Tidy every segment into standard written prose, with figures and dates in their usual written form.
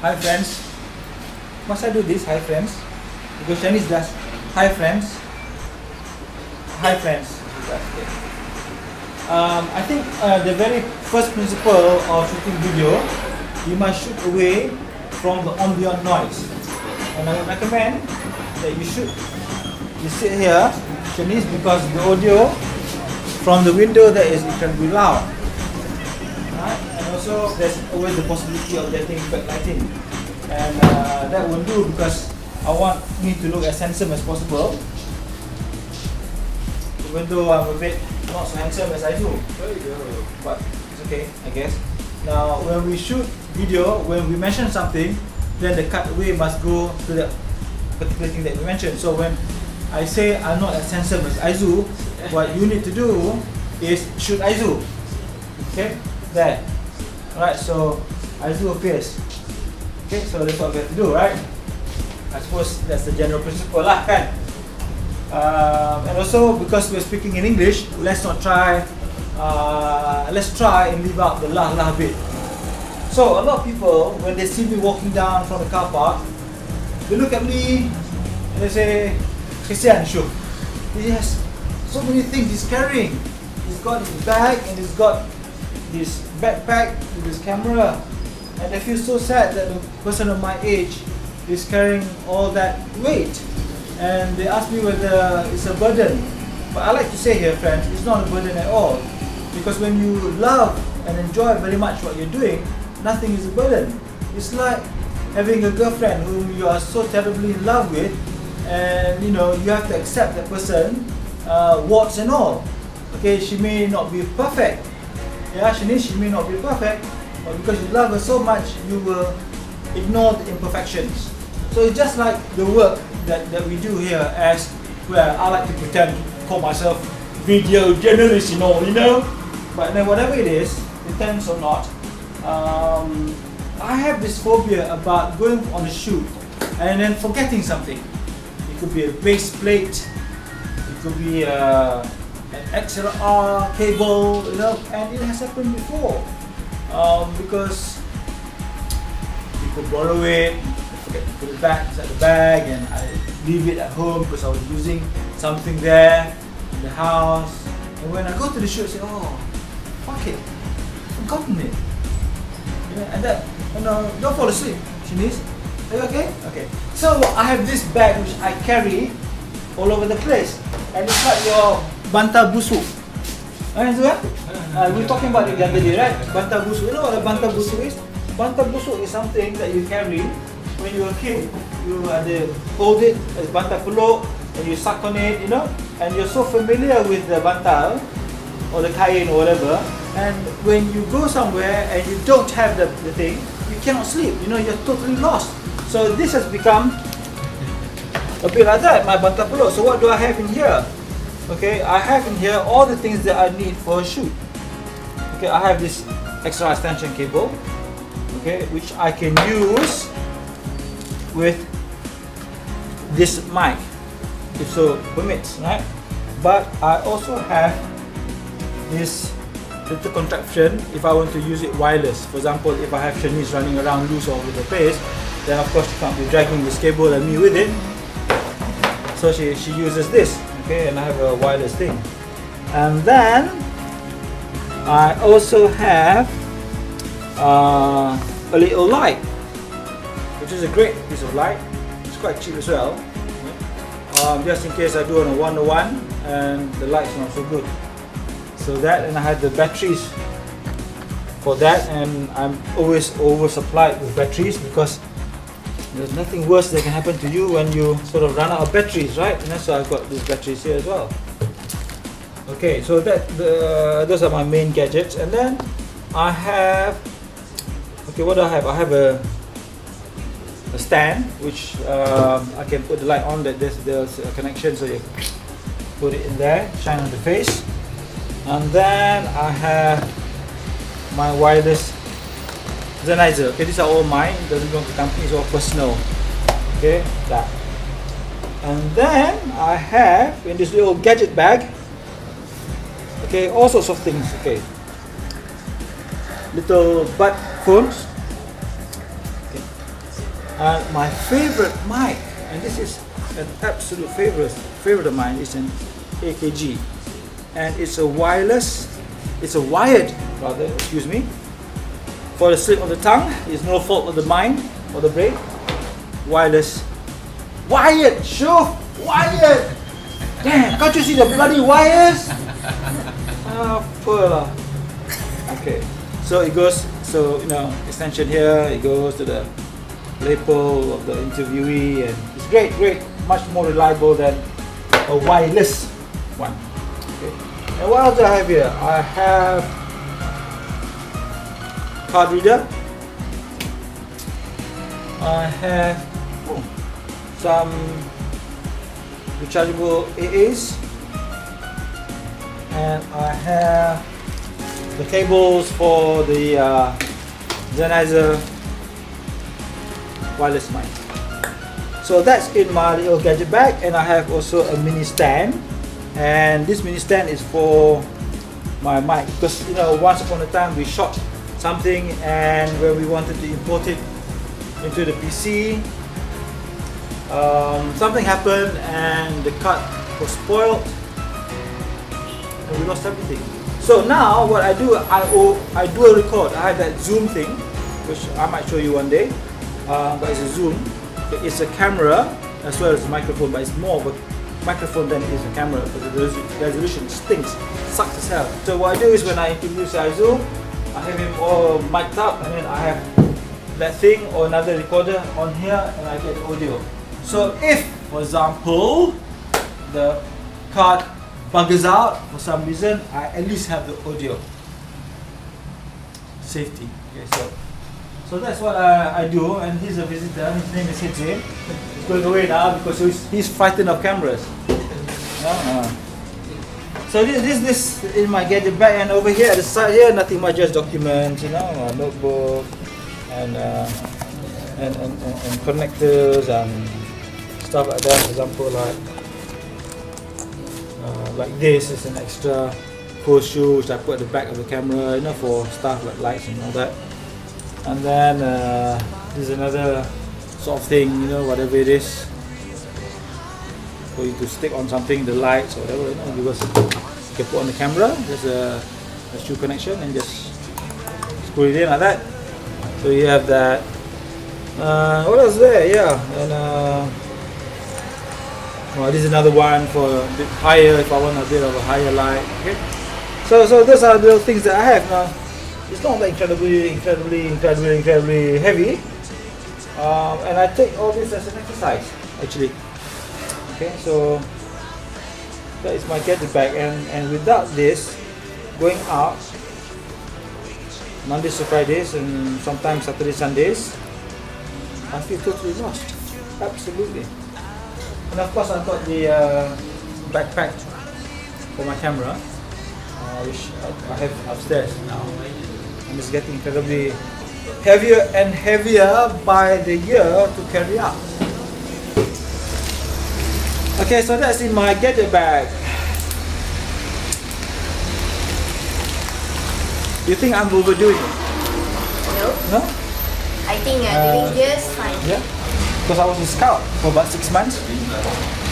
Hi friends. Must I do this? Hi friends. Because Chinese does. Hi friends. Hi friends. I think the very first principle of shooting video, you must shoot away from the ambient noise. And I would recommend that you sit here, Chinese, because the audio from the window there is, it can be loud. Right? And also there's always the possibility of getting backlighting. And that won't do because I want me to look as handsome as possible. Even though I'm a bit not so handsome as I do. But it's okay, I guess. Now when we shoot video, when we mention something, then the cutaway must go to the particular thing that we mentioned. So when I say I'm not as handsome as Aizu, what you need to do is shoot Aizu. Okay? There. Alright, so Aizu appears. Okay, so that's what we have to do, right? I suppose that's the general principle lah, kan? And also because we're speaking in English, let's try and leave out the lah bit. So a lot of people, when they see me walking down from the car park, they look at me and they say, Christian, sure, he has so many things he's carrying. He's got his bag and he's got this backpack with his camera, and they feel so sad that the person of my age is carrying all that weight, and they ask me whether it's a burden. But I like to say here, friends, it's not a burden at all, because when you love and enjoy very much what you're doing, nothing is a burden. It's like having a girlfriend whom you are so terribly in love with, and you have to accept that person, warts and all. Okay, she may not be perfect. Yeah, she may not be perfect, but because you love her so much, you will ignore the imperfections. So it's just like the work that we do here, as well. I like to pretend to call myself video journalist, you know. But then whatever it is, intends or not, I have this phobia about going on a shoot and then forgetting something. It could be a base plate, it could be an XLR cable, and it has happened before. Because people borrow it, forget to put it back inside the bag, and I leave it at home because I was using something there in the house. And when I go to the shoot, I say, oh, fuck it, I've forgotten it. And that, don't fall asleep, Chinese. Are you okay? Okay. So I have this bag which I carry all over the place, and it's like your bantal busuk. We're talking about it the other day, right? Bantal busuk. You know what a bantal busuk is? Bantal busuk is something that you carry when you're a kid. You hold it as bantal peluk and you suck on it, and you're so familiar with the bantal or the kain or whatever, and when you go somewhere and you don't have the thing, you cannot sleep, you're totally lost. So this has become a bit like that, my bantal peluk. So what do I have in here? Okay, I have in here all the things that I need for a shoot. Okay, I have this extra extension cable, okay, which I can use with this mic, if so permits, right? But I also have this little contraption if I want to use it wireless. For example, if I have Shanice running around loose all over the place, then of course she can't be dragging this cable and me with it. So she uses this. Okay, and I have a wireless thing. And then I also have a little light, which is a great piece of light. It's quite cheap as well. Just in case I do on a 1-to-1 and the light's not so good. So that, and I had the batteries for that, and I'm always oversupplied with batteries because there's nothing worse that can happen to you when you sort of run out of batteries, right? And so I've got these batteries here as well. Okay, so those are my main gadgets. And then I have, okay, what do I have? I have a stand which I can put the light on. That there's a connection, so you put it in there, shine on the face. And then I have my wireless Sennheiser. Okay, these are all mine. It doesn't belong to company, it's all personal. Okay, that. And then I have in this little gadget bag, okay, all sorts of things. Okay, little butt phones. Okay. And my favorite mic, and this is an absolute favorite of mine, is an AKG, and it's a wireless, it's a wired rather, excuse me, for the slip of the tongue. It's no fault of the mind or the brain. Wireless, wired, sure, wired. Damn, can't you see the bloody wires? Poor lah. Okay, so it goes, so you know, extension here, it goes to the lapel of the interviewee, and it's great, much more reliable than a wireless one. Okay. And what else do I have here? I have card reader. I have some rechargeable AAs, and I have the cables for the Sennheiser wireless mic. So that's in my little gadget bag, and I have also a mini stand, and this mini stand is for my mic, because you know, once upon a time we shot something, and when we wanted to import it into the PC, something happened and the card was spoiled and we lost everything. So now what I do, I do a record. I have that Zoom thing, which I might show you one day, but it's a Zoom. It's a camera as well as a microphone, but it's more of a microphone than it is a camera, but the resolution stinks, sucks as hell. So what I do is when I introduce Aizu, I have him all mic'd up, and then I have that thing or another recorder on here, and I get audio. So if, for example, the card buggers out for some reason, I at least have the audio. Safety. Okay, so that's what I do, and he's a visitor. His name is Hidze. He's going away now because he's frightened of cameras. So this in my gadget bag, and over here at the side here, nothing much, just documents, you know, a notebook, and connectors and stuff like that. For example, like this is an extra cool shoe which I put at the back of the camera, you know, for stuff like lights and all that. And then this is another sort of thing, you know, whatever it is, for you to stick on something, the lights or whatever, you know, because you can put on the camera. There's a shoe connection and just screw it in like that. So you have that. What else there? Yeah, and well, this is another one for a bit higher if I want a bit of a higher light. Okay. So those are the little things that I have now. It's not like incredibly heavy, and I take all this as an exercise actually. Okay, so that is my gadget bag, and without this, going out Mondays to Fridays and sometimes Saturday, Sundays, I feel totally lost. Absolutely. And of course, I've got the backpack for my camera, which I have upstairs now. And it's getting incredibly heavier and heavier by the year to carry out. Okay, so that's in my gadget bag. You think I'm overdoing it? No. No? I think you're doing just fine. Yeah? Because I was a scout for about 6 months.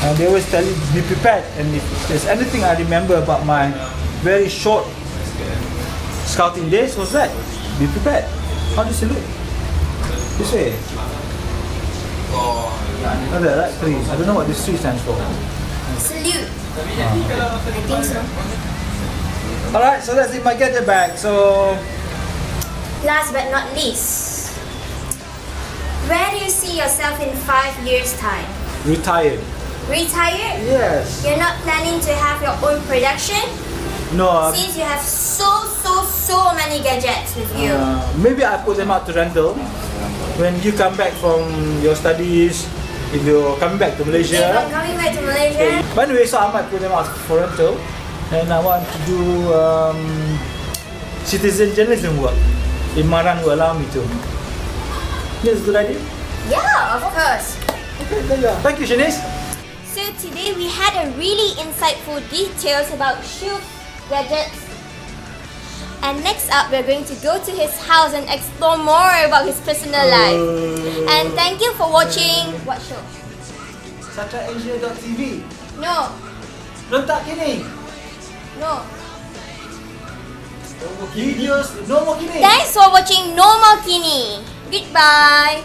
And they always tell you, be prepared. And if there's anything I remember about my very short scouting days, was that? Be prepared. How does it look? This way. Like that, right? 3. I don't know what this 3 stands for. Salute. I think so. Alright, so that's in my gadget bag. So, Last but not least, where do you see yourself in 5 years' time? retired. Retired? Yes. You're not planning to have your own production? No. Since you have so many gadgets with you. Maybe I put them out to rental. When you come back from your studies, if you're coming back to Malaysia. If I'm coming back to Malaysia. By the way, so I might put them out for rental. And I want to do citizen journalism work. If Marang will allow me to. That's a good idea? Yeah, of course. Okay, there you are. Thank you, Shanice. So today we had a really insightful details about shoe gadgets. And next up, we're going to go to his house and explore more about his personal life. And thank you for watching. What show? SatraAsia.tv. No, Rentak kini. no. Videos no more kini. Thanks for watching No More Kini. Goodbye.